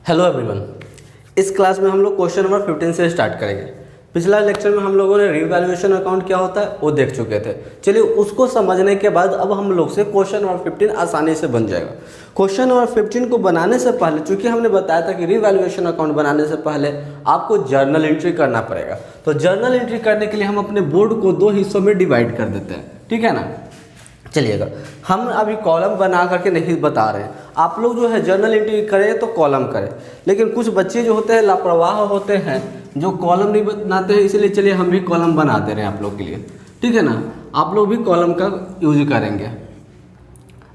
Hello everyone. इस class में हम लोग क्वेश्चन नंबर 15 से स्टार्ट करेंगे। पिछला लेक्चर में हम लोगों ने रीवैल्यूएशन अकाउंट क्या होता है वो देख चुके थे। चलिए उसको समझने के बाद अब हम लोग से क्वेश्चन नंबर 15 आसानी से बन जाएगा। क्वेश्चन नंबर 15 को बनाने से पहले, चूंकि हमने बताया था कि रीवैल्यूएशन अकाउंट बनाने से पहले आपको जर्नल एंट्री करना पड़ेगा, तो जर्नल एंट्री करने के लिए हम अपने बोर्ड को 2 हिस्सों में डिवाइड कर देते हैं, ठीक है ना। चलिएगा, हम अभी कॉलम बना करके नहीं बता रहे हैं, आप लोग जो है जर्नल एंट्री करें तो कॉलम करें, लेकिन कुछ बच्चे जो होते हैं लापरवाह होते हैं जो कॉलम नहीं बनाते हैं, इसलिए चलिए हम भी कॉलम बना दे रहे हैं आप लोग के लिए, ठीक है ना। आप लोग भी कॉलम का यूज करेंगे।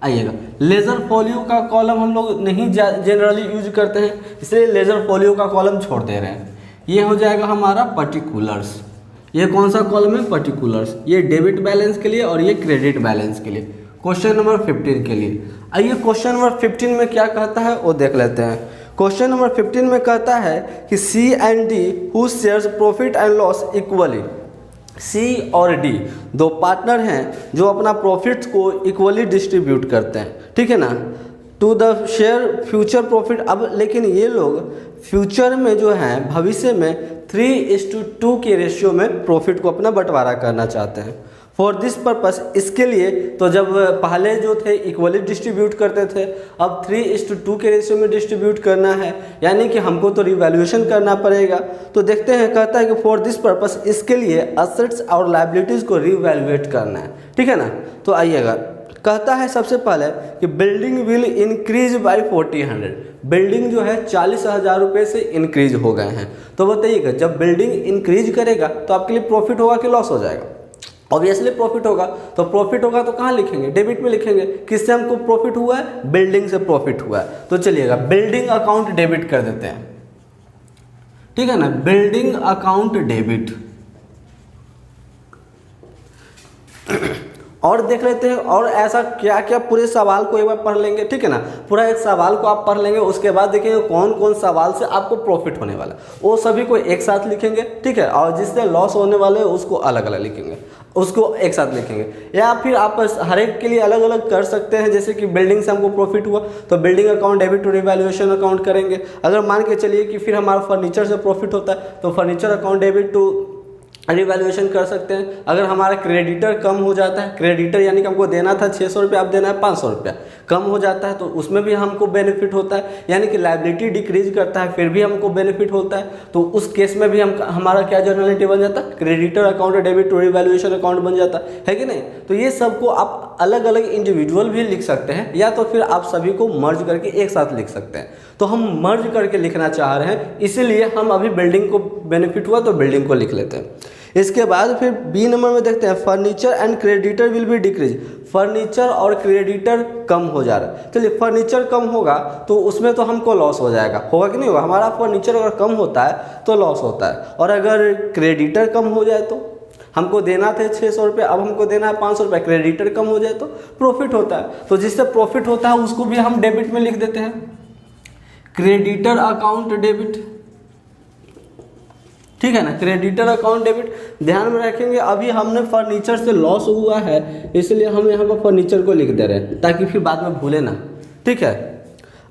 आइएगा, लेज़र फोलियो का कॉलम हम लोग नहीं जनरली यूज करते हैं, इसलिए लेज़र फोलियो का कॉलम छोड़ दे रहे हैं। ये हो जाएगा हमारा पर्टिकुलर्स। ये कौन सा कॉलम है? पर्टिकुलर्स। ये डेबिट बैलेंस के लिए और ये क्रेडिट बैलेंस के लिए, क्वेश्चन नंबर 15 के लिए। आइए क्वेश्चन नंबर 15 में क्या कहता है वो देख लेते हैं। क्वेश्चन नंबर 15 में कहता है कि C and D who shares profit and loss equally. C और डी दो पार्टनर हैं जो अपना प्रॉफिट्स को इक्वली डिस्ट्रीब्यूट करते हैं, ठीक है ना, to the share future profit. अब लेकिन ये लोग फ्यूचर में जो है भविष्य में 3:2 के रेशियो में प्रॉफिट को अपना बंटवारा करना चाहते हैं। फॉर दिस पर्पस, इसके लिए तो जब पहले जो थे इक्वली डिस्ट्रीब्यूट करते थे, अब 3:2 के रेशियो में डिस्ट्रीब्यूट करना है, यानी कि हमको तो रिवैल्यूएशन करना पड़ेगा। तो देखते हैं, कहता है कि फॉर दिस पर्पस, इसके लिए असेट्स और लायबिलिटीज़ को रिवैल्यूएट करना है, ठीक है ना। तो आइएगा, कहता है सबसे पहले कि building will increase by 40,000। Building जो है 40,000 रुपये से इंक्रीज हो गए हैं। तो बताइएगा, जब बिल्डिंग इंक्रीज करेगा तो आपके लिए प्रॉफिट होगा कि लॉस हो जाएगा? ऑब्वियसली प्रॉफिट होगा। तो प्रॉफिट होगा तो कहाँ लिखेंगे? डेबिट में लिखेंगे। किससे हमको प्रॉफिट हुआ है? बिल्डिंग से प्रॉफिट हुआ है। तो चलिएगा, बिल्डिंग अकाउंट डेबिट कर देते हैं, ठीक है ना। Building account debit. और देख लेते हैं और ऐसा क्या क्या, पूरे सवाल को एक बार पढ़ लेंगे, ठीक है ना। पूरा एक सवाल को आप पढ़ लेंगे, उसके बाद देखेंगे कौन कौन सवाल से आपको प्रॉफिट होने वाला है, वो सभी को एक साथ लिखेंगे, ठीक है। और जिससे लॉस होने वाले हैं उसको अलग अलग लिखेंगे, उसको एक साथ लिखेंगे। या फिर आप हर एक के लिए अलग अलग कर सकते हैं। जैसे कि बिल्डिंग से हमको प्रॉफिट हुआ तो building account debit to revaluation account करेंगे। अगर मान के चलिए कि फिर हमारा फर्नीचर से प्रॉफिट होता है तो furniture account debit to revaluation कर सकते हैं। अगर हमारा क्रेडिटर कम हो जाता है, क्रेडिटर यानी कि हमको देना था 600 रुपये, आप देना है 500 रुपया, कम हो जाता है तो उसमें भी हमको बेनिफिट होता है। यानी कि लायबिलिटी डिक्रीज करता है फिर भी हमको बेनिफिट होता है। तो उस केस में भी हमारा क्या जर्नल एंट्री बन जाता है? Creditor account debit to revaluation account बन जाता है कि नहीं। तो ये सबको आप अलग अलग इंडिविजुअल भी लिख सकते हैं, या तो फिर आप सभी को मर्ज करके एक साथ लिख सकते हैं। तो हम मर्ज करके लिखना चाह रहे हैं, इसीलिए हम अभी बिल्डिंग को बेनिफिट हुआ तो बिल्डिंग को लिख लेते हैं। इसके बाद फिर बी नंबर में देखते हैं, furniture and creditor will be decrease. Furniture और क्रेडिटर कम हो जा रहा है। चलिए, फर्नीचर कम होगा तो उसमें तो हमको लॉस हो जाएगा, होगा कि नहीं होगा? हमारा फर्नीचर अगर कम होता है तो लॉस होता है। और अगर क्रेडिटर कम हो जाए तो हमको देना थे 600 रुपये, अब हमको देना है 500 रुपये, क्रेडिटर कम हो जाए तो प्रॉफिट होता है। तो जिससे प्रॉफिट होता है उसको भी हम डेबिट में लिख देते हैं, क्रेडिटर अकाउंट डेबिट, ठीक है ना। क्रेडिटर अकाउंट डेबिट ध्यान में रखेंगे। अभी हमने फर्नीचर से लॉस हुआ है इसलिए हम यहाँ पर फर्नीचर को लिख दे रहे हैं ताकि फिर बाद में भूले ना, ठीक है।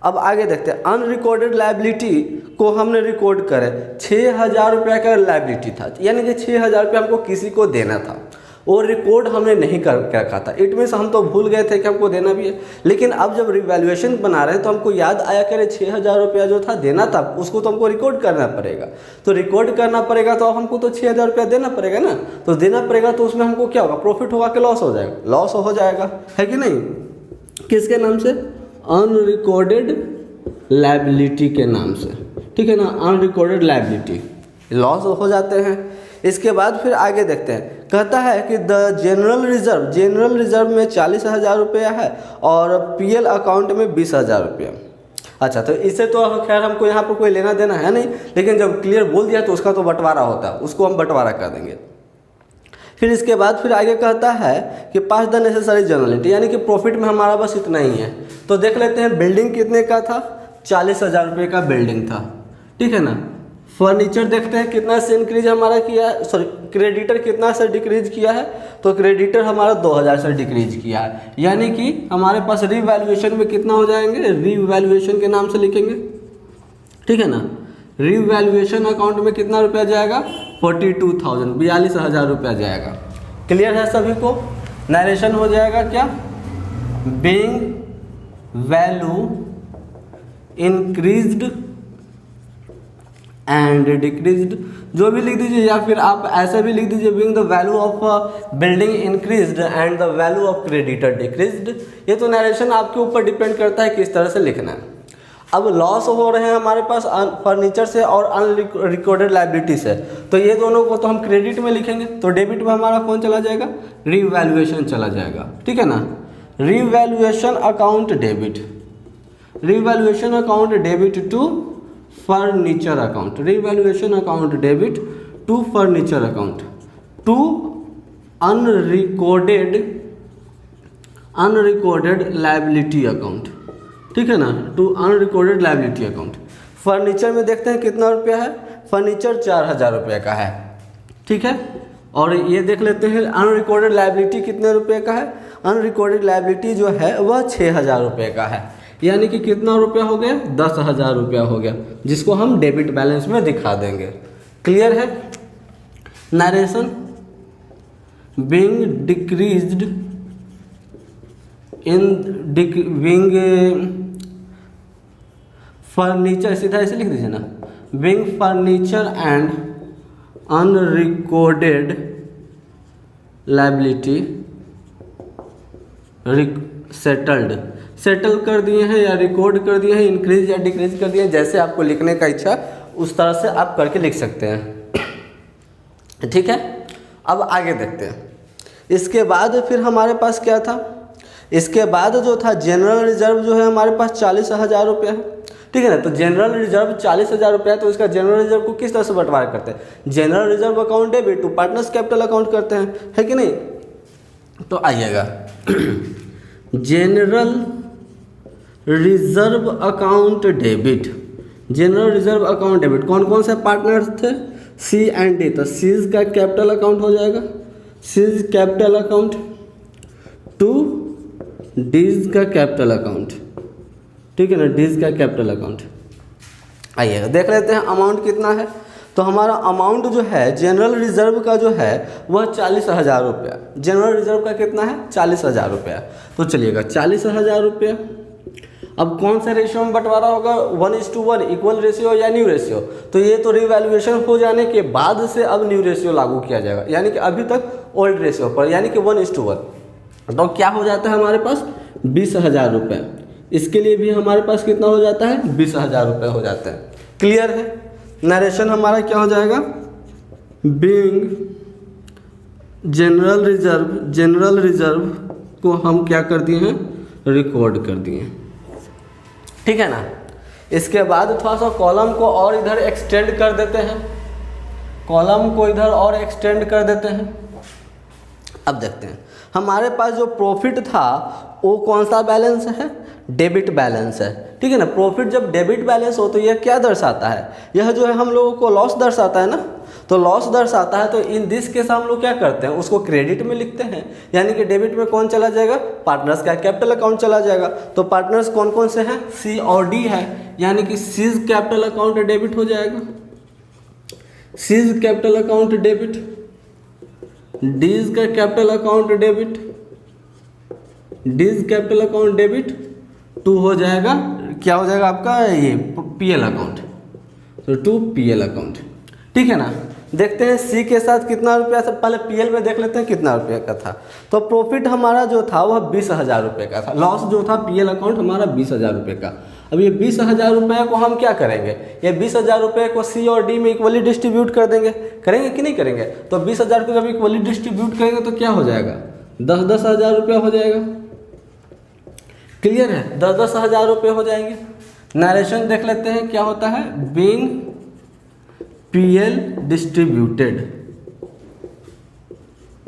अब आगे देखते हैं, अनरिकॉर्डेड लायबिलिटी को हमने रिकॉर्ड करे। 6,000 रुपये का लायबिलिटी था, यानी कि 6,000 रुपये हमको किसी को देना था, और रिकॉर्ड हमने नहीं कर रखा था। इट मीन्स हम तो भूल गए थे कि हमको देना भी है, लेकिन अब जब रिवैल्यूएशन बना रहे हैं तो हमको याद आया कि 6,000 रुपया जो था देना था, उसको तो हमको रिकॉर्ड करना पड़ेगा। तो रिकॉर्ड करना पड़ेगा तो अब हमको तो 6,000 रुपया देना पड़ेगा ना। तो देना पड़ेगा तो उसमें हमको क्या होगा? प्रॉफिट होगा कि लॉस हो जाएगा? लॉस हो जाएगा, है कि नहीं। किसके नाम से? अनरिकॉर्डेड लायबिलिटी के नाम से, ठीक है ना। अनरिकॉर्डेड लायबिलिटी, लॉस हो जाते हैं। इसके बाद फिर आगे देखते हैं, कहता है कि द जनरल रिजर्व में 40,000 रुपया है और पीएल अकाउंट में 20,000 रुपया। अच्छा, तो इससे तो खैर हमको यहाँ पर कोई लेना देना है नहीं, लेकिन जब क्लियर बोल दिया तो उसका तो बंटवारा होता है, उसको हम बंटवारा कर देंगे। फिर इसके बाद फिर आगे कहता है कि पास द नेसेसरी जर्नल एंट्री, यानी कि प्रॉफिट में हमारा बस इतना ही है। तो देख लेते हैं, बिल्डिंग कितने का था? 40,000 रुपये का बिल्डिंग था, ठीक है ना। फर्नीचर देखते हैं कितना से इंक्रीज हमारा किया है, सॉरी क्रेडिटर कितना से डिक्रीज किया है, तो क्रेडिटर हमारा 2000 से डिक्रीज किया है, यानी कि हमारे पास रिवैल्यूएशन में कितना हो जाएंगे, रिवैल्यूएशन के नाम से लिखेंगे ठीक है ना। रिवैल्यूएशन अकाउंट में कितना रुपया जाएगा, 42,000, 42,000 रुपया जाएगा। क्लियर है सभी को। नरेशन हो जाएगा क्या, being value increased and decreased, जो भी लिख दीजिए, या फिर आप ऐसे भी लिख दीजिए, being the value of building increased and the value of creditor decreased. ये तो नरेशन आपके ऊपर डिपेंड करता है किस तरह से लिखना है। अब लॉस हो रहे हैं हमारे पास फर्नीचर से और अनरिकॉर्डेड लायबिलिटी से, तो ये दोनों को तो हम क्रेडिट में लिखेंगे, तो डेबिट में हमारा कौन चला जाएगा, रिवैल्यूएशन चला जाएगा। ठीक है ना। Revaluation account debit, revaluation account debit to furniture account, revaluation account debit to furniture account, to unrecorded liability account. ठीक है ना, to unrecorded liability account. Furniture में देखते हैं कितना रुपया है, फर्नीचर 4,000 रुपये का है। ठीक है, और ये देख लेते हैं अनरिकॉर्डेड लायबिलिटी कितने रुपये का है। अनरिकॉर्डेड लायबिलिटी जो है वह 6,000 रुपये का है, यानी कि कितना रुपया हो गया, 10,000 रुपया हो गया, जिसको हम डेबिट बैलेंस में दिखा देंगे। क्लियर है। Narration being decreased being furniture, सीधा ऐसे लिख दीजिए ना, being furniture and unrecorded liability settle कर दिए हैं या रिकॉर्ड कर दिए हैं, इंक्रीज या डिक्रीज कर दिए हैं, जैसे आपको लिखने का इच्छा उस तरह से आप करके लिख सकते हैं। ठीक है, अब आगे देखते हैं। इसके बाद फिर हमारे पास क्या था, इसके बाद जो था जनरल रिजर्व जो है हमारे पास 40,000 रुपया है। ठीक है ना, तो जनरल रिजर्व 40,000 रुपया है, तो इसका जनरल रिजर्व को किस तरह से बंटवारा करते हैं, general reserve account debit to partners capital account करते हैं, है कि नहीं। तो आइएगा general reserve account debit, general reserve account debit कौन कौन से पार्टनर्स थे, सी एंड डी, तो सीज का कैपिटल अकाउंट हो जाएगा, C's capital account to D's का कैपिटल अकाउंट। ठीक है ना, डीज का कैपिटल अकाउंट। आइएगा देख लेते हैं अमाउंट कितना है। तो हमारा अमाउंट जो है जनरल रिजर्व का जो है वह 40,000 रुपया, जनरल रिजर्व का कितना है, 40,000 रुपया। तो चलिएगा 40,000 रुपया। अब कौन सा रेशियो में बंटवारा होगा, 1:1 इक्वल रेशियो या न्यू रेशियो। तो ये तो रिवैल्यूएशन हो जाने के बाद से अब न्यू रेशियो लागू किया जाएगा, यानी कि अभी तक ओल्ड रेशियो पर, यानी कि 1:1। तो क्या हो जाता है हमारे पास 20,000 रुपये। इसके लिए भी हमारे पास कितना हो जाता है, 20,000 रुपये हो जाता है। क्लियर है। नरेशन हमारा क्या हो जाएगा, बीइंग जनरल रिजर्व को हम क्या कर दिए हैं, रिकॉर्ड कर दिए हैं। ठीक है ना। इसके बाद थोड़ा सा कॉलम को और इधर एक्सटेंड कर देते हैं, कॉलम को इधर और एक्सटेंड कर देते हैं। अब देखते हैं हमारे पास जो प्रॉफिट था वो कौन सा बैलेंस है, डेबिट बैलेंस है। ठीक है ना। प्रॉफिट जब डेबिट बैलेंस हो तो यह क्या दर्शाता है, यह जो है हम लोगों को लॉस दर्शाता है ना। तो लॉस दर्शाता है, तो इन दिस केस हम लोग क्या करते हैं, उसको क्रेडिट में लिखते हैं, यानी कि डेबिट में कौन चला जाएगा, पार्टनर्स का कैपिटल अकाउंट चला जाएगा। तो पार्टनर्स कौन कौन से हैं, सी और डी है, यानी कि सीज कैपिटल अकाउंट डेबिट हो जाएगा, C's capital account debit, D's का capital account debit, D's capital account debit to हो जाएगा, क्या हो जाएगा आपका ये पीएल अकाउंट, तो टू पीएल अकाउंट। ठीक है ना। देखते हैं सी के साथ कितना रुपया था, पहले पीएल में देख लेते हैं कितना रुपये का था। तो प्रॉफिट हमारा जो था वह 20,000 रुपये का था, लॉस जो था पीएल अकाउंट हमारा 20,000 रुपये का। अब ये 20,000 रुपये को हम क्या करेंगे, ये 20,000 रुपये को सी और डी में इक्वली डिस्ट्रीब्यूट कर देंगे, करेंगे कि नहीं करेंगे। तो 20,000 को जब इक्वली डिस्ट्रीब्यूट करेंगे तो क्या हो जाएगा, 10,000 रुपया हो जाएगा। क्लियर है, 10,000 रुपये हो जाएंगे। नरेशन देख लेते हैं क्या होता है, बीइंग पीएल डिस्ट्रीब्यूटेड।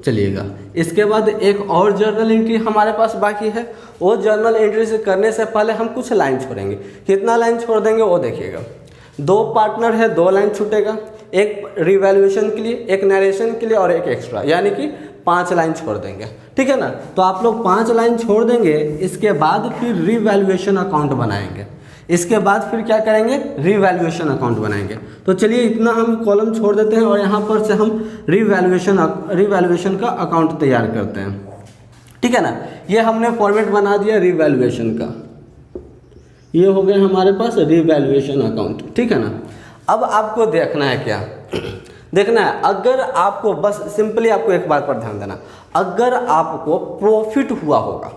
चलिएगा इसके बाद एक और जर्नल एंट्री हमारे पास बाकी है। वो जर्नल एंट्री से करने से पहले हम कुछ लाइन छोड़ेंगे। कितना लाइन छोड़ देंगे वो देखिएगा। 2 पार्टनर है, 2 लाइन छूटेगा, एक रिवैल्यूएशन के लिए, एक नरेशन के लिए और एक एक्स्ट्रा, यानी कि 5 लाइन छोड़ देंगे। ठीक है ना। तो आप लोग 5 लाइन छोड़ देंगे, इसके बाद फिर रिवैल्यूएशन अकाउंट बनाएंगे। इसके बाद फिर क्या करेंगे, रीवैल्यूएशन अकाउंट बनाएंगे। तो चलिए इतना हम कॉलम छोड़ देते हैं और यहाँ पर से हम रीवैल्यूएशन का अकाउंट तैयार करते हैं, ठीक है ना। ये हमने फॉर्मेट बना दिया रीवैल्यूएशन का, ये हो गया हमारे पास रीवैल्यूएशन अकाउंट, ठीक है ना। अब आपको देखना है क्या, देखना है अगर आपको बस सिंपली आपको एक बात पर ध्यान देना, अगर आपको प्रॉफिट हुआ होगा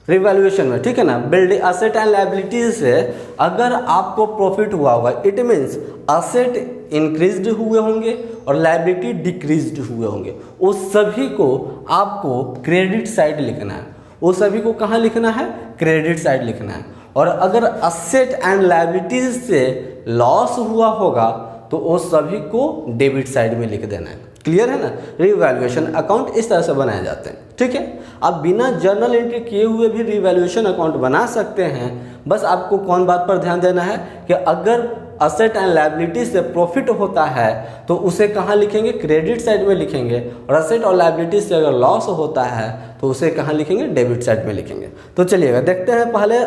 रिवैल्यूएशन में, ठीक है ना, बिल्डिंग असेट एंड लायबिलिटीज से अगर आपको प्रॉफिट हुआ होगा, इट मीन्स असेट इंक्रीज्ड हुए होंगे और लायबिलिटी डिक्रीज्ड हुए होंगे, उस सभी को आपको क्रेडिट साइड लिखना है। उस सभी को कहाँ लिखना है, क्रेडिट साइड लिखना है। और अगर असेट एंड लायबिलिटीज से लॉस हुआ होगा तो उस सभी को डेबिट साइड में लिख देना है। क्लियर है ना। रीवैल्यूएशन अकाउंट इस तरह से बनाए जाते हैं, ठीक है। आप बिना जर्नल एंट्री किए हुए भी रीवैल्यूएशन अकाउंट बना सकते हैं। बस आपको कौन बात पर ध्यान देना है कि अगर असेट एंड लायबिलिटी से प्रॉफिट होता है तो उसे कहाँ लिखेंगे, क्रेडिट साइड में लिखेंगे, और असेट और लायबिलिटी से अगर लॉस होता है तो उसे कहाँ लिखेंगे, डेबिट साइड में लिखेंगे। तो चलिएगा देखते हैं, पहले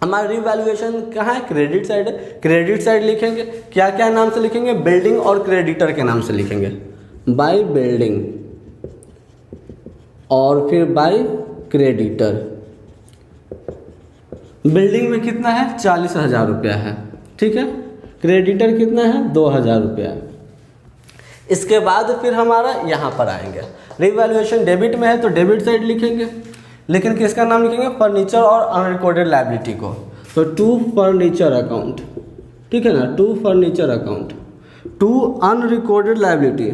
हमारा रीवैल्यूएशन कहाँ है, क्रेडिट साइड है। क्रेडिट साइड लिखेंगे, क्या क्या नाम से लिखेंगे, बिल्डिंग और क्रेडिटर के नाम से लिखेंगे, बाय बिल्डिंग और फिर बाय क्रेडिटर। बिल्डिंग में कितना है, 40,000 रुपया है, ठीक है। क्रेडिटर कितना है, 2,000 रुपया है। इसके बाद फिर हमारा यहाँ पर आएंगे, रीवैल्यूएशन डेबिट में है तो डेबिट साइड लिखेंगे, लेकिन किसका नाम लिखेंगे, फर्नीचर और अनरिकॉर्डेड लायबिलिटी को। तो टू फर्नीचर अकाउंट, ठीक है ना, to furniture account, to unrecorded liability,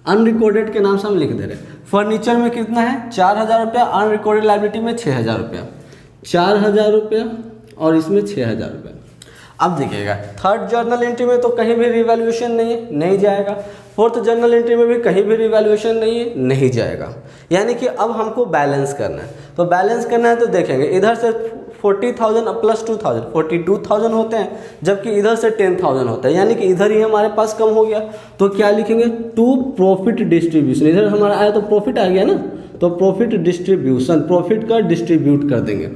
unrecorded के नाम से हम लिख दे रहे हैं। फर्नीचर में कितना है, 4,000 रुपया, अनरिकॉर्डेड लायबिलिटी में 6,000 रुपया, 4,000 रुपया और इसमें 6,000 रुपया। अब देखिएगा थर्ड जर्नल एंट्री में तो कहीं भी रिवैल्यूएशन नहीं है, नहीं जाएगा। फोर्थ जर्नल एंट्री में भी कहीं भी रिवैल्यूएशन नहीं है, नहीं जाएगा। यानी कि अब हमको बैलेंस करना है, तो बैलेंस करना है तो देखेंगे इधर से 40,000 प्लस 2,000 42,000 होते हैं, जबकि इधर से 10,000 होता है, यानी कि इधर ही हमारे पास कम हो गया। तो क्या लिखेंगे, टू प्रॉफिट डिस्ट्रीब्यूशन, इधर हमारा आया तो प्रॉफिट आ गया ना, तो प्रॉफिट डिस्ट्रीब्यूशन, प्रॉफिट का डिस्ट्रीब्यूट कर देंगे,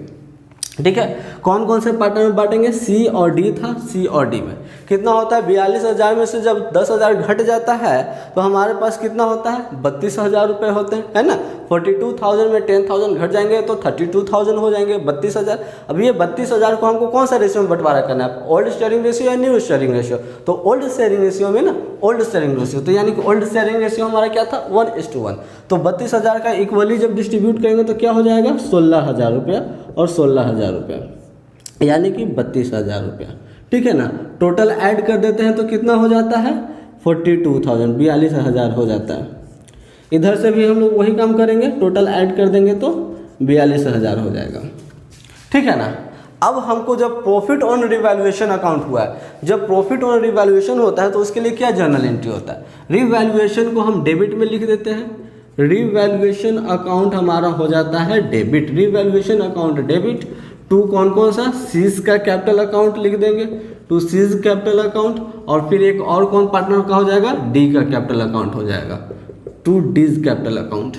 ठीक है। कौन कौन से पार्टनर में बांटेंगे, सी और डी था, सी और डी में कितना होता है, 42,000 में से जब 10,000 घट जाता है तो हमारे पास कितना होता है, 32,000 रुपये होते हैं, है ना। 42,000 में 10,000 घट जाएंगे तो 32,000 हो जाएंगे, 32,000। अब ये 32,000 को हमको कौन सा रेशियो में बंटवारा करना है, ओल्ड शेयरिंग रेशियो या न्यू शेयरिंग रेशियो। तो ओल्ड शेयरिंग रेशियो में ना, ओल्ड शेयरिंग रेशियो, तो यानी कि ओल्ड शेयरिंग रेशियो हमारा क्या था, 1:1। तो 32,000 का इक्वली जब डिस्ट्रीब्यूट करेंगे तो क्या हो जाएगा, 16,000 रुपया और 16,000 रुपया, यानी कि 32,000 रुपया, ठीक है ना। टोटल ऐड कर देते हैं तो कितना हो जाता है, 42,000, 42,000 हो जाता है। इधर से भी हम लोग वही काम करेंगे, टोटल ऐड कर देंगे तो 42,000 हो जाएगा, ठीक है ना। अब हमको जब प्रॉफिट ऑन रिवैल्यूएशन अकाउंट हुआ है, जब प्रॉफिट ऑन रिवैल्यूएशन होता है तो उसके लिए क्या जर्नल एंट्री होता है, रिवैल्यूएशन को हम डेबिट में लिख देते हैं, रिवैल्यूएशन अकाउंट हमारा हो जाता है debit, revaluation account debit. To कौन कौन सा, सीज का कैपिटल अकाउंट लिख देंगे, टू सीज कैपिटल अकाउंट, और फिर एक और कौन पार्टनर का हो जाएगा, डी का कैपिटल अकाउंट हो जाएगा, to D's capital account.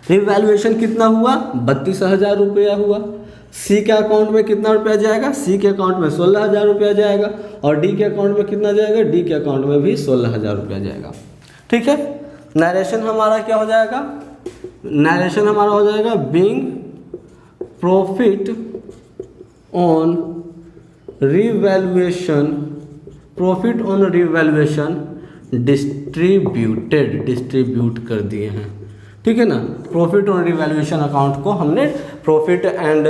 Revaluation कितना हुआ, 32,000 रुपया हुआ। सी के अकाउंट में कितना रुपया जाएगा, सी के अकाउंट में 16,000 रुपया जाएगा, और डी के अकाउंट में कितना जाएगा, डी के अकाउंट में भी 16,000 रुपया जाएगा, ठीक है। नरेशन हमारा क्या हो जाएगा, नरेशन हमारा हो जाएगा being profit on revaluation, profit on revaluation distributed, distribute कर दिए हैं, ठीक है ना। प्रॉफिट ऑन रिवैल्यूएशन अकाउंट को हमने प्रॉफिट एंड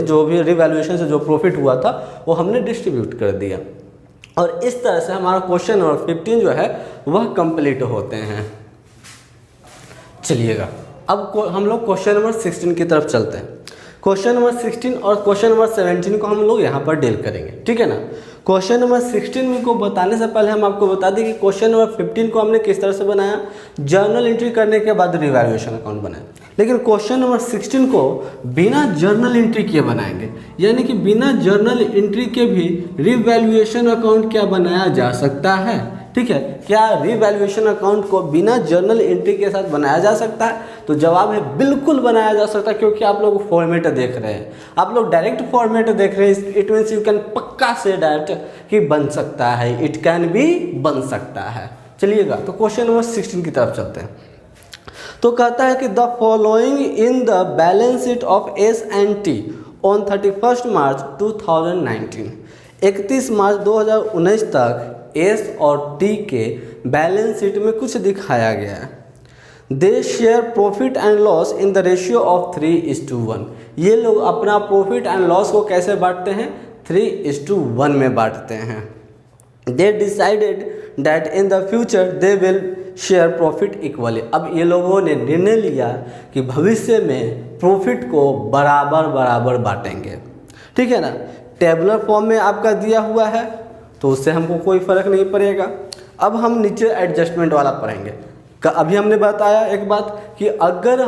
जो भी रिवैल्यूएशन से जो प्रॉफिट हुआ था वो हमने डिस्ट्रीब्यूट कर दिया। और इस तरह से हमारा क्वेश्चन नंबर 15 जो है वह कंप्लीट होते हैं। चलिएगा अब हम लोग क्वेश्चन नंबर 16 की तरफ चलते हैं। क्वेश्चन नंबर 16 और क्वेश्चन नंबर 17 को हम लोग यहाँ पर डील करेंगे, ठीक है ना। क्वेश्चन नंबर 16 को बताने से पहले हम आपको बता दें कि क्वेश्चन नंबर 15 को हमने किस तरह से बनाया, जर्नल एंट्री करने के बाद रिवैल्यूएशन अकाउंट बनाया। लेकिन क्वेश्चन नंबर 16 को बिना जर्नल एंट्री किए बनाएंगे, यानी कि बिना जर्नल एंट्री के भी रिवैल्यूएशन अकाउंट क्या बनाया जा सकता है, ठीक है, क्या रीवैल्यूएशन अकाउंट को बिना जर्नल एंट्री के साथ बनाया जा सकता है? तो जवाब है बिल्कुल बनाया जा सकता है, क्योंकि आप लोग फॉर्मेट देख रहे हैं, आप लोग डायरेक्ट फॉर्मेट देख रहे हैं। इट मीन्स यू कैन पक्का से डायरेक्ट कि बन सकता है, इट कैन भी बन सकता है। चलिएगा, तो क्वेश्चन नंबर 16 की तरफ चलते हैं। तो कहता है कि the following in the balance sheet of S&T on 31 मार्च 2019, 31 मार्च 2019 तक एस और टी के बैलेंस शीट में कुछ दिखाया गया है। They share profit and loss in the ratio of 3:1। ये लोग अपना प्रॉफिट एंड लॉस को कैसे बांटते हैं? 3:1 में बांटते हैं। दे decided that in the future they will share profit equally. अब ये लोगों ने निर्णय लिया कि भविष्य में प्रॉफिट को बराबर बराबर बांटेंगे। ठीक है ना, टेबुलर फॉर्म में आपका दिया हुआ है तो उससे हमको कोई फ़र्क नहीं पड़ेगा। अब हम नीचे एडजस्टमेंट वाला पढ़ेंगे। अभी हमने बताया एक बात कि अगर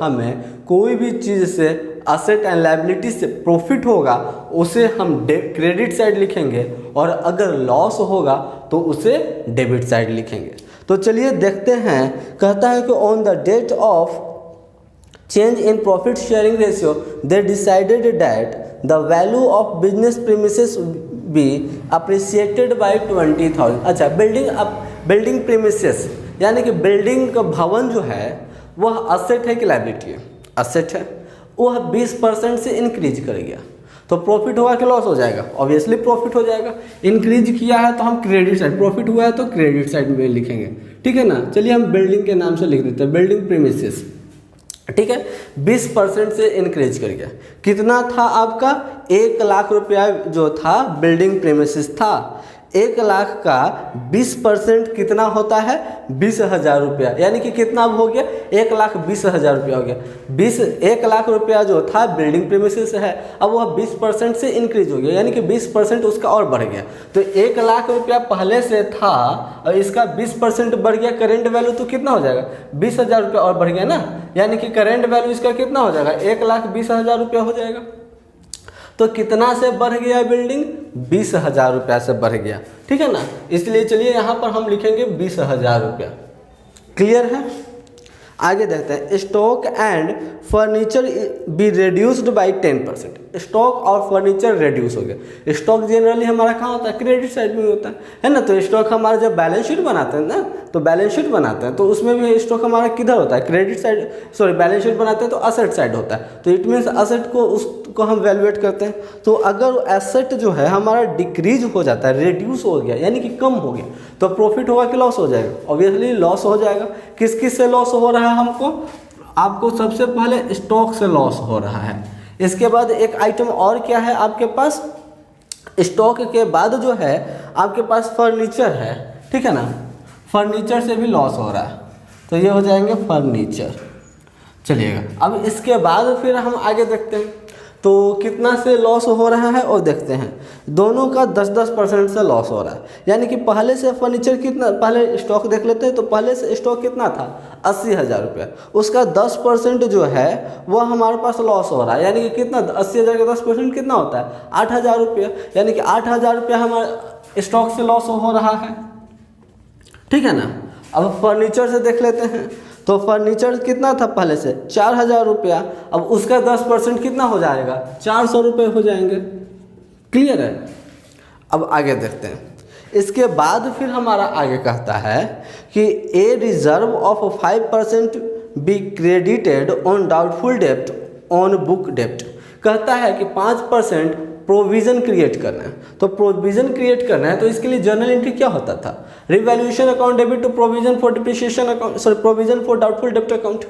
हमें कोई भी चीज़ से असेट एंड लायबिलिटी से प्रॉफिट होगा उसे हम क्रेडिट साइड लिखेंगे, और अगर लॉस होगा तो उसे डेबिट साइड लिखेंगे। तो चलिए देखते हैं। कहता है कि on the date of change in profit sharing ratio they decided that the value of business premises be appreciated by 20,000। अच्छा, बिल्डिंग प्रीमिसेस यानी कि बिल्डिंग का भवन जो है वह असेट है कि लायबिलिटी है? असेट है। वह 20% से इंक्रीज कर गया तो प्रॉफिट होगा कि लॉस हो जाएगा? ऑब्वियसली प्रॉफिट हो जाएगा। इंक्रीज किया है तो हम क्रेडिट साइड, प्रॉफिट हुआ है तो क्रेडिट साइड में लिखेंगे। ठीक है ना, चलिए हम बिल्डिंग के नाम से लिख देते हैं, बिल्डिंग प्रीमिसेस। ठीक है, 20% से इंक्रीज कर गया। कितना था आपका? 1 लाख रुपया जो था बिल्डिंग प्रीमिसेस था। 1 लाख का 20% कितना होता है? 20,000 रुपया, यानी कि कितना हो गया? 1,20,000 रुपया हो गया। 1 लाख रुपया जो था बिल्डिंग प्रीमिसेस है, अब वह 20% से इंक्रीज हो गया, यानी कि 20% उसका और बढ़ गया। तो 1 लाख रुपया पहले से था और इसका 20% बढ़ गया, करेंट वैल्यू तो कितना हो जाएगा? 20,000 रुपया और बढ़ गया ना, यानी कि करेंट वैल्यू इसका कितना हो जाएगा? 1,20,000 रुपया हो जाएगा। तो कितना से बढ़ गया बिल्डिंग? 20,000 रुपया से बढ़ गया। ठीक है ना, इसलिए चलिए यहाँ पर हम लिखेंगे 20,000 रुपया। क्लियर है? आगे देखते हैं। Stock and furniture be reduced by 10%। Stock और फर्नीचर रिड्यूस हो गया। स्टॉक जनरली हमारा कहाँ होता है? क्रेडिट साइड में होता है ना। तो स्टॉक हमारा जब बैलेंस शीट बनाते हैं ना, तो बैलेंस शीट बनाते हैं तो उसमें भी स्टॉक हमारा किधर होता है? Credit side, sorry balance sheet बनाते हैं तो असेट साइड होता है। तो इट मीन्स असेट को उसको हम वैल्यूएट करते हैं। तो अगर एसेट जो है हमारा डिक्रीज हो जाता है, रिड्यूस हो गया यानी कि कम हो गया, तो प्रॉफिट होगा कि लॉस हो जाएगा? ऑब्वियसली लॉस हो जाएगा। किस किस से लॉस हो रहा है हमको? आपको सबसे पहले स्टॉक से लॉस हो रहा है। इसके बाद एक आइटम और क्या है आपके पास? स्टॉक के बाद जो है आपके पास फर्नीचर है। ठीक है ना, फर्नीचर से भी लॉस हो रहा है, तो ये हो जाएंगे फर्नीचर। चलिएगा, अब इसके बाद फिर हम आगे देखते हैं तो कितना से लॉस हो रहा है, और देखते हैं दोनों का 10-10% से लॉस हो रहा है। यानी कि पहले से फर्नीचर कितना, पहले स्टॉक देख लेते हैं। तो पहले से स्टॉक कितना था? 80,000 रुपया। उसका 10% जो है वह हमारे पास लॉस हो रहा है, यानी कि कितना? 80,000 का 10% कितना होता है? 8,000 रुपया। यानी कि 8,000 रुपया हमारे स्टॉक से लॉस हो रहा है। ठीक है ना। अब फर्नीचर से देख लेते हैं तो फर्नीचर कितना था पहले से? 4,000 रुपया। अब उसका 10% कितना हो जाएगा? 400 रुपये हो जाएंगे। क्लियर है? अब आगे देखते हैं। इसके बाद फिर हमारा आगे कहता है कि a reserve of 5% be credited on doubtful dept on book डेप्ट। कहता है कि 5% प्रोविज़न क्रिएट करना है। तो प्रोविज़न क्रिएट करना है तो इसके लिए जर्नल एंट्री क्या होता था? Revaluation account debit to provision for depreciation account, sorry provision for doubtful डेप्ट अकाउंट।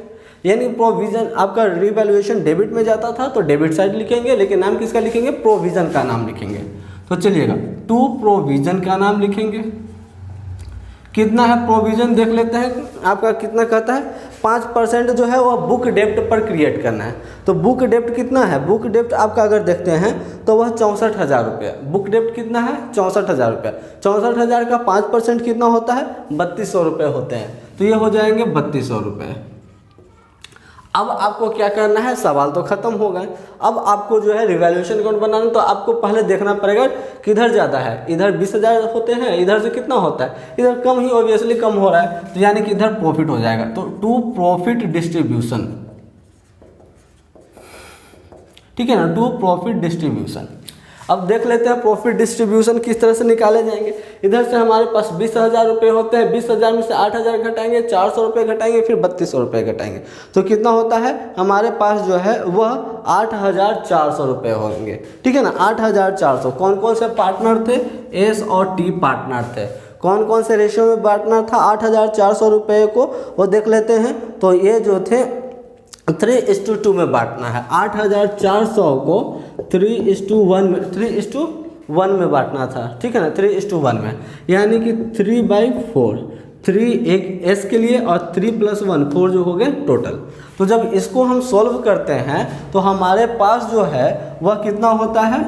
यानी प्रोविज़न आपका रिवैल्यूएशन डेबिट में जाता था तो डेबिट साइड लिखेंगे, लेकिन नाम किसका लिखेंगे? प्रोविज़न का नाम लिखेंगे। तो चलिएगा, टू प्रोविज़न का नाम लिखेंगे। कितना है प्रोविज़न देख लेते हैं। आपका कितना कहता है? 5% जो है वह बुक डेप्ट पर क्रिएट करना है। तो बुक डेप्ट कितना है? बुक डेप्ट आपका अगर देखते हैं तो वह 64,000 रुपया। बुक डेप्ट कितना है? 64,000 रुपया। 64,000 का 5% कितना होता है? 3,200 रुपये होते हैं। तो ये हो जाएंगे 3,200 रुपये। अब आपको क्या करना है, सवाल तो खत्म हो गए। अब आपको जो है रिवैल्यूएशन अकाउंट बनाना, तो आपको पहले देखना पड़ेगा किधर ज़्यादा है। इधर 20,000 होते हैं, इधर से कितना होता है, इधर कम ही ऑब्वियसली कम हो रहा है, तो यानी कि इधर प्रॉफिट हो जाएगा। तो टू प्रॉफिट डिस्ट्रीब्यूशन, ठीक है ना, टू प्रॉफिट डिस्ट्रीब्यूशन। अब देख लेते हैं प्रॉफिट डिस्ट्रीब्यूशन किस तरह से निकाले जाएंगे। इधर से हमारे पास 20,000 रुपये होते हैं, 20,000 में से 8,000 घटाएंगे, 400 रुपये घटाएंगे, फिर 3200 रुपये घटाएंगे, तो कितना होता है हमारे पास जो है वह 8,400 रुपये होंगे, ठीक है ना। 8,400। कौन कौन से पार्टनर थे, एस और टी पार्टनर थे। कौन कौन से रेशियो में बांटना था 8,400 रुपये को, वो देख लेते हैं। तो ये जो थे 3:2 में बांटना है। 8,400 को 3:1 में बांटना था, ठीक है ना, 3:1 में, यानी कि 3/4, 3 एक एस के लिए और 3 + 1 4 जो हो गए टोटल। तो जब इसको हम सॉल्व करते हैं तो हमारे पास जो है वह कितना होता है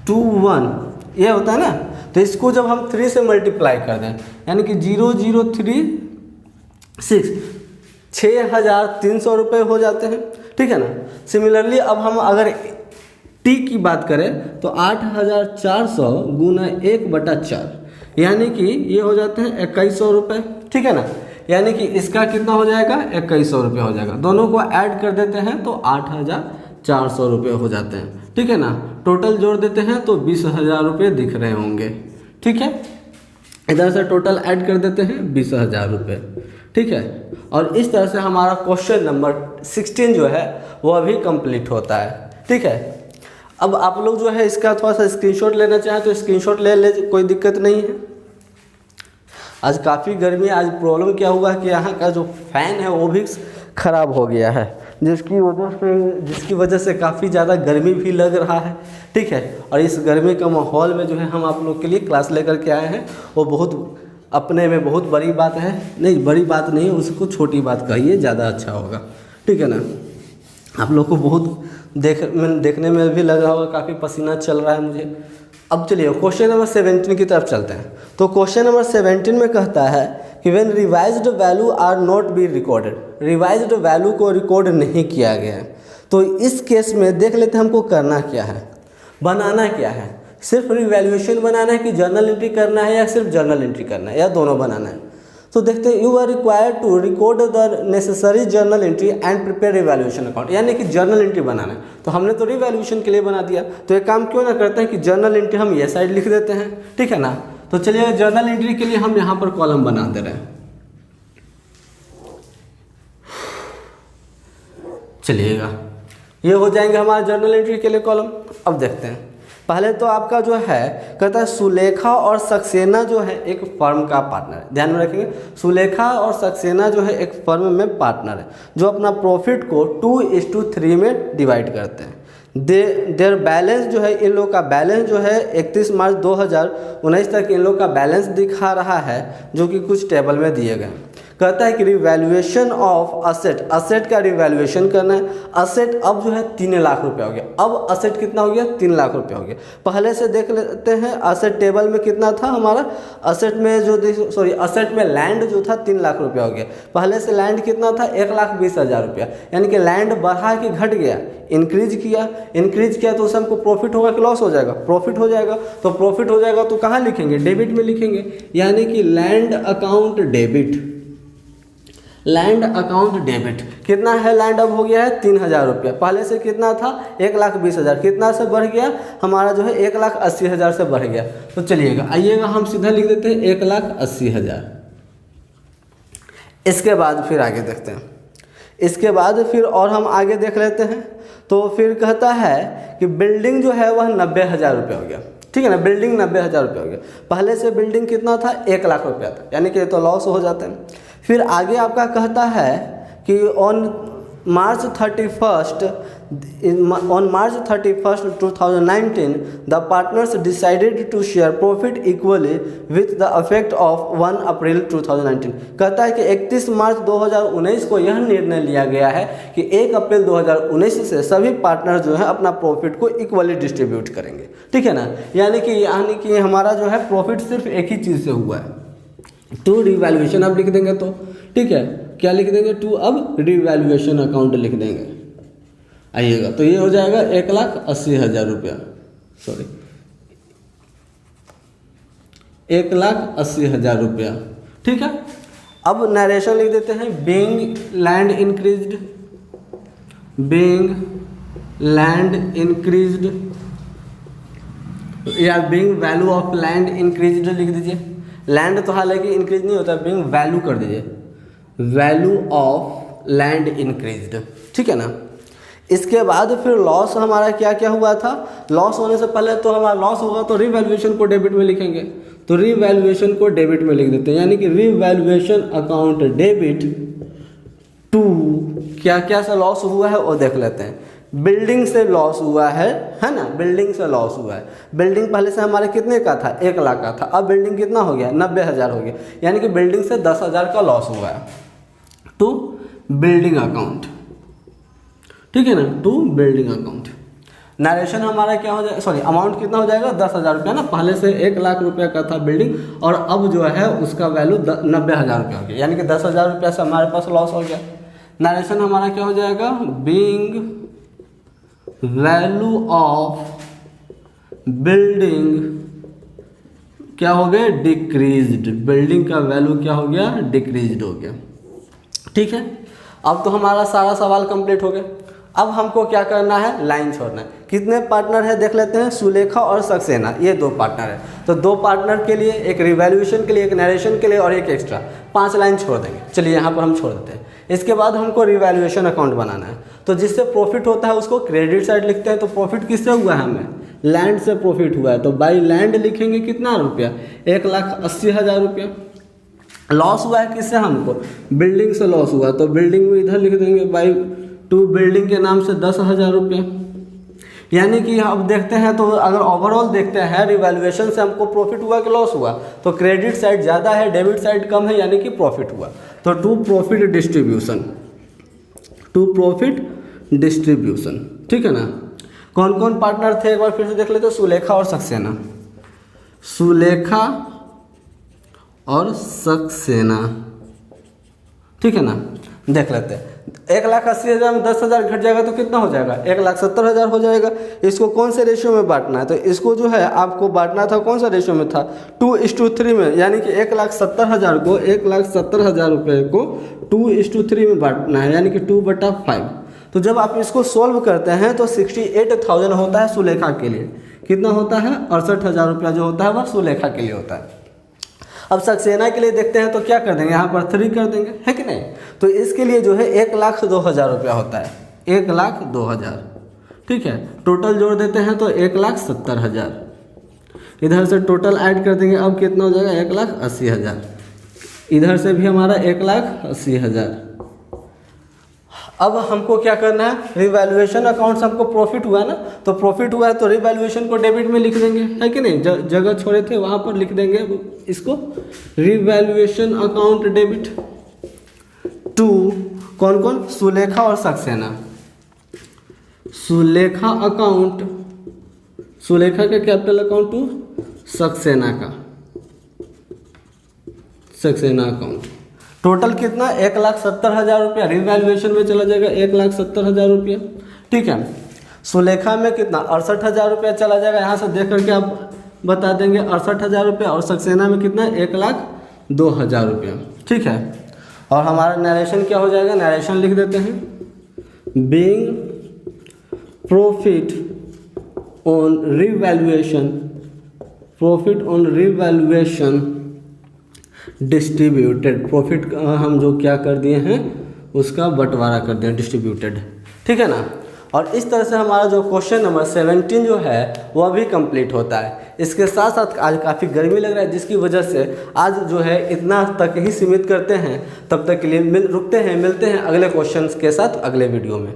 21, ये होता है ना। तो इसको जब हम 3 से मल्टीप्लाई कर दें, यानी कि 0,036, 6,300 रुपये हो जाते हैं, ठीक है ना। सिमिलरली अब हम अगर टी की बात करें तो 8,400 गुना 1/4, यानी कि ये हो जाते हैं 2,100 रुपये, ठीक है ना। यानी कि इसका कितना हो जाएगा 2,100 रुपये हो जाएगा। दोनों को ऐड कर देते हैं तो 8,400 रुपये हो जाते हैं, ठीक है ना। टोटल जोड़ देते हैं तो 20,000 रुपये दिख रहे होंगे, ठीक है। इधर से टोटल ऐड कर देते हैं 20,000 रुपये, ठीक है। और इस तरह से हमारा क्वेश्चन नंबर 16 जो है वह भी कंप्लीट होता है, ठीक है। अब आप लोग जो है इसका थोड़ा सा स्क्रीनशॉट लेना चाहें तो स्क्रीनशॉट ले, कोई दिक्कत नहीं है। आज काफ़ी गर्मी, आज प्रॉब्लम क्या हुआ है कि यहाँ का जो फ़ैन है वो भी ख़राब हो गया है, जिसकी वजह से काफ़ी ज़्यादा गर्मी भी लग रहा है, ठीक है। और इस गर्मी का माहौल में जो है हम आप लोग के लिए क्लास लेकर के आए हैं, वो बहुत अपने में बहुत बड़ी बात है। नहीं, बड़ी बात नहीं, उसको छोटी बात कहिए, ज़्यादा अच्छा होगा, ठीक है ना। आप लोग को बहुत देखने में भी लग रहा होगा, काफ़ी पसीना चल रहा है मुझे। अब चलिए क्वेश्चन नंबर 17 की तरफ चलते हैं। तो क्वेश्चन नंबर 17 में कहता है कि when revised value are not be recorded, revised value को रिकॉर्ड नहीं किया गया है। तो इस केस में देख लेते हैं हमको करना क्या है, बनाना क्या है। सिर्फ रिवैल्यूएशन बनाना है कि जर्नल एंट्री करना है, या सिर्फ जर्नल एंट्री करना है, या दोनों बनाना है। तो देखते हैं, you are required to record the necessary journal entry and prepare revaluation account, यानी कि जर्नल एंट्री बनाना है। तो हमने तो रिवैल्यूएशन के लिए बना दिया, तो एक काम क्यों ना करते हैं कि जर्नल एंट्री हम ये साइड लिख देते हैं, ठीक है ना। तो चलिए जर्नल एंट्री के लिए हम यहाँ पर कॉलम बना दे रहे हैं। चलिएगा, ये हो जाएंगे हमारे जर्नल एंट्री के लिए कॉलम। अब देखते हैं, पहले तो आपका जो है कहता है सुलेखा और सक्सेना जो है एक फर्म का पार्टनर है। ध्यान में रखेंगे, सुलेखा और सक्सेना जो है एक फर्म में पार्टनर है, जो अपना प्रॉफिट को 2:3 में डिवाइड करते हैं। देयर बैलेंस जो है, इन लोग का बैलेंस जो है 31 मार्च 2019 तक इन लोग का बैलेंस दिखा रहा है, जो कि कुछ टेबल में दिए गए। कहता है कि रिवैल्यूएशन ऑफ असेट, असेट का रिवैल्यूएशन करना है। असेट अब जो है 3 लाख रुपया हो गया। अब असेट कितना हो गया 3 लाख रुपया हो गया। पहले से देख लेते हैं असेट टेबल में कितना था हमारा, असेट में जो असेट में लैंड जो था 3 लाख रुपया हो गया। पहले से लैंड कितना था 1,20,000 रुपया, यानी कि लैंड बढ़ा कि घट गया, इंक्रीज किया तो उससे हमको प्रॉफिट होगा कि लॉस हो जाएगा, प्रॉफिट हो जाएगा। तो प्रॉफिट हो जाएगा तो कहाँ लिखेंगे, डेबिट में लिखेंगे, यानी कि land account debit. Land account debit कितना है, लैंड अब हो गया है 3,000 रुपया। पहले से कितना था 1,20,000, कितना से बढ़ गया हमारा जो है 1,80,000 से बढ़ गया। तो चलिएगा, आइएगा हम सीधा लिख देते हैं 1,80,000। इसके बाद फिर आगे देखते हैं, इसके बाद फिर और हम आगे देख लेते हैं। तो फिर कहता है कि बिल्डिंग जो है वह 90,000 रुपया हो गया, ठीक है ना। बिल्डिंग 90,000 रुपया हो गया। पहले से बिल्डिंग कितना था 1 लाख रुपया था, यानी कि तो लॉस हो जाते हैं। फिर आगे आपका कहता है कि on March 31, 2019 the partners decided to share profit equally with the effect of 1 April 2019। कहता है कि 31 मार्च 2019 को यह निर्णय लिया गया है कि 1 अप्रैल 2019 से सभी पार्टनर जो है अपना प्रॉफिट को इक्वली डिस्ट्रीब्यूट करेंगे, ठीक है ना। यानी कि हमारा जो है प्रॉफिट सिर्फ एक ही चीज़ से हुआ है, टू रिवैल्यूएशन अब लिख देंगे तो ठीक है, क्या लिख देंगे, टू अब रिवैल्यूएशन अकाउंट लिख देंगे। आइएगा तो ये हो जाएगा 1,80,000 रुपया, सॉरी 1,80,000 रुपया। ठीक है, अब नरेशन लिख देते हैं, being land increased, being land increased या being value of land increased लिख दीजिए। लैंड तो हालांकि इंक्रीज नहीं होता, बीइंग वैल्यू कर दीजिए, वैल्यू ऑफ लैंड इंक्रीज्ड। ठीक है ना। इसके बाद फिर लॉस हमारा क्या क्या हुआ था, लॉस होने से पहले तो हमारा लॉस होगा तो रिवैल्यूएशन को डेबिट में लिखेंगे, तो रिवैल्यूएशन को डेबिट में लिख देते हैं, यानी कि रिवैल्यूएशन अकाउंट डेबिट टू क्या क्या सा लॉस हुआ है वो देख लेते हैं। बिल्डिंग से लॉस हुआ है ना, बिल्डिंग से लॉस हुआ है। बिल्डिंग पहले से हमारे कितने का था, 1 लाख का था, अब बिल्डिंग कितना हो गया, 90,000 हो गया, यानी कि बिल्डिंग से 10,000 का लॉस हुआ है टू बिल्डिंग अकाउंट। ठीक है ना, टू बिल्डिंग अकाउंट। नरेशन हमारा क्या हो जाएगा, सॉरी अमाउंट कितना हो जाएगा, 10,000 रुपया ना, पहले से 1 लाख रुपया का था बिल्डिंग और अब जो है उसका वैल्यू 90,000 रुपया हो गया, यानी कि 10,000 रुपया से हमारे पास लॉस हो गया। नरेशन हमारा क्या हो जाएगा, बीइंग वैल्यू ऑफ बिल्डिंग क्या हो गया, डिक्रीज्ड, बिल्डिंग का वैल्यू क्या हो गया, डिक्रीज्ड हो गया। ठीक है, अब तो हमारा सारा सवाल कंप्लीट हो गया। अब हमको क्या करना है, लाइन छोड़ना है। कितने पार्टनर है देख लेते हैं, सुलेखा और सक्सेना, ये 2 पार्टनर है, तो 2 पार्टनर के लिए, एक रिवैल्यूएशन के लिए, एक नरेशन के लिए और एक एक्स्ट्रा, 5 लाइन छोड़ देंगे। चलिए यहाँ पर हम छोड़ देते हैं। इसके बाद हमको रिवैल्यूएशन अकाउंट बनाना है, तो जिससे प्रॉफिट होता है उसको क्रेडिट साइड लिखते हैं। तो प्रॉफिट किससे हुआ है, हमें लैंड से प्रॉफिट हुआ है, तो बाई लैंड लिखेंगे कितना रुपया, 1,80,000 रुपया। लॉस हुआ है किससे, हमको बिल्डिंग से लॉस हुआ, तो बिल्डिंग में इधर लिख देंगे बाई टू बिल्डिंग के नाम से 10,000 रुपये। यानी कि अब देखते हैं तो अगर ओवरऑल देखते हैं रिवैल्यूएशन से हमको प्रॉफिट हुआ कि लॉस हुआ, तो क्रेडिट साइड ज़्यादा है, डेबिट साइड कम है, यानी कि प्रॉफिट हुआ। तो to profit distribution, to profit distribution. ठीक है ना। कौन कौन पार्टनर थे एक बार फिर से देख लेते, सुलेखा और सक्सेना, सुलेखा और सक्सेना। ठीक है ना, देख लेते हैं। 1,80,000 में 10,000 घट जाएगा तो कितना हो जाएगा, 1,70,000 हो जाएगा। इसको कौन से रेशियो में बांटना है, तो इसको जो है आपको बांटना था कौन सा रेशियो में था, 2:3 में, यानी कि 1,70,000 को, 1,70,000 रुपये को 2:3 में बांटना है, यानी कि 2/5। तो जब आप इसको सोल्व करते हैं तो 68,000 होता है सुलेखा के लिए, कितना होता है, 68,000 रुपया जो होता है वह सुलेखा के लिए होता है। अब सक्सेना के लिए देखते हैं तो क्या कर देंगे, यहाँ पर 3 कर देंगे, है कि नहीं। तो इसके लिए जो है 1,02,000 रुपया होता है, 1,02,000। ठीक है, टोटल जोड़ देते हैं तो 1,70,000, इधर से टोटल ऐड कर देंगे, अब कितना हो जाएगा, 1,80,000। इधर से भी हमारा 1,80,000। अब हमको क्या करना है, रिवैल्यूएशन अकाउंट से हमको प्रॉफिट हुआ है ना, तो प्रॉफिट हुआ है तो रिवैल्यूएशन को डेबिट में लिख देंगे, है कि नहीं। जगह छोड़े थे वहाँ पर लिख देंगे इसको, रिवैल्यूएशन अकाउंट डेबिट टू कौन कौन, सुलेखा और सक्सेना। सुलेखा अकाउंट, सुलेखा का कैपिटल अकाउंट टू सक्सेना का, सक्सेना अकाउंट। टोटल कितना, 1,70,000 रुपया, रिवैल्यूएशन में चला जाएगा 1,70,000 रुपया। ठीक है, सुलेखा में कितना, 68,000 रुपया चला जाएगा, यहाँ से देख करके आप बता देंगे 68,000 रुपया, और सक्सेना में कितना, 1,02,000 रुपया। ठीक है, और हमारा नरेशन क्या हो जाएगा, नरेशन लिख देते हैं, being profit on revaluation, profit on revaluation distributed, profit हम जो क्या कर दिए हैं उसका बंटवारा कर दिया, डिस्ट्रीब्यूटेड। ठीक है ना। और इस तरह से हमारा जो क्वेश्चन नंबर 17 जो है वह भी कंप्लीट होता है। इसके साथ साथ आज काफ़ी गर्मी लग रहा है, जिसकी वजह से आज जो है इतना तक ही सीमित करते हैं। तब तक के लिए रुकते हैं, मिलते हैं अगले क्वेश्चंस के साथ अगले वीडियो में।